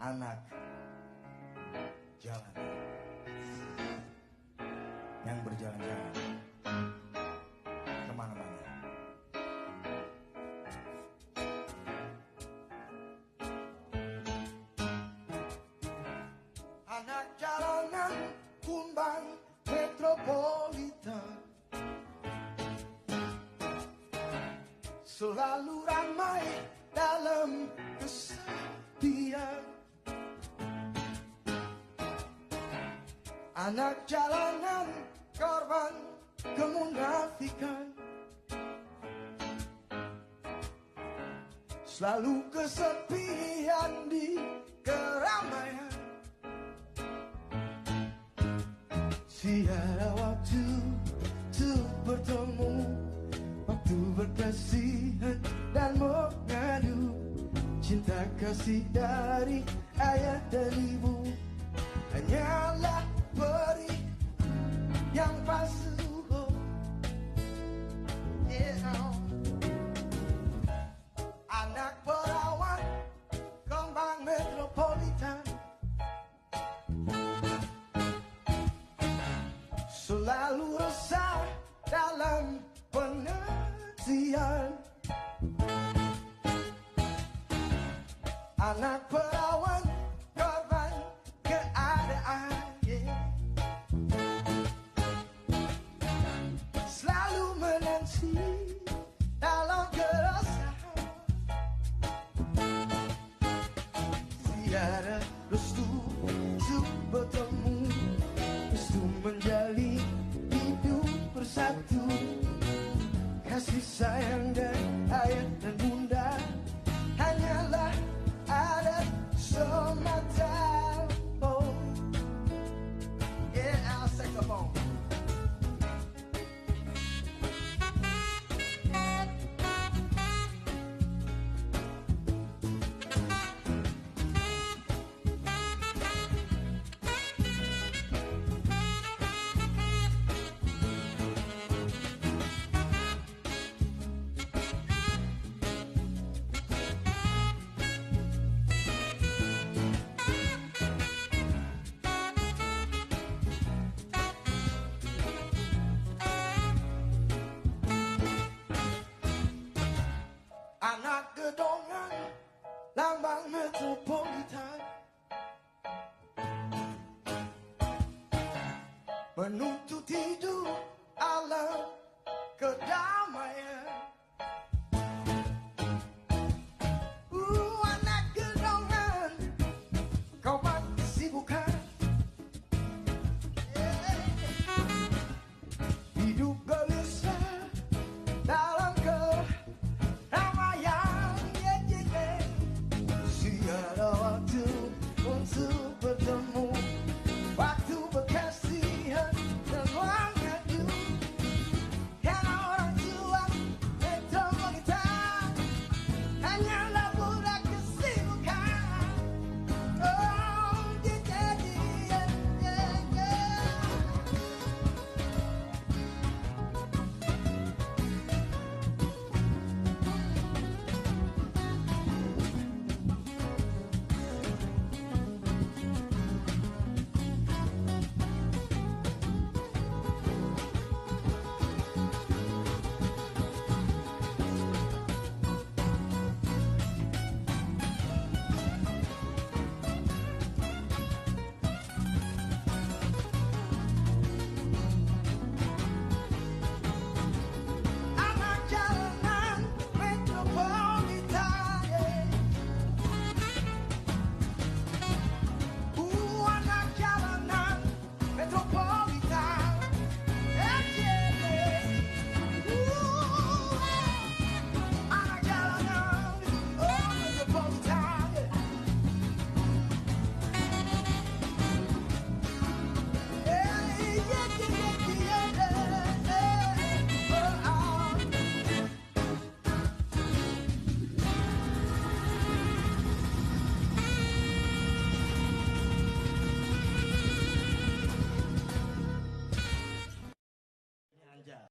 anak jalanan yang berjalan-jalan kemana-mana. Anak jalanan kumbang metropolitan, selalu ramai dalam kesepian. Anak jalanan korban kemunafikan, selalu kesepian di keramaian. Tiada waktu untuk bertemu, waktu berkasihan dan mengadu. Cinta kasih dari ayah dan ibu hanyalah peri yang palsu. Anak perawan kembang metropolitan, selalu resah dalam penantian. Anak perawan korban keadaan, selalu menanti dalam keresahan. Tiada restu untuk bertemu, restu menjalin hidup bersatu. Kasih sayang dan ayah dan bunda hanyalah adat semata. Oh, yeah, saxophone. Anak gedongan lambang metropolitan, menuntut hidup alam kedamaian.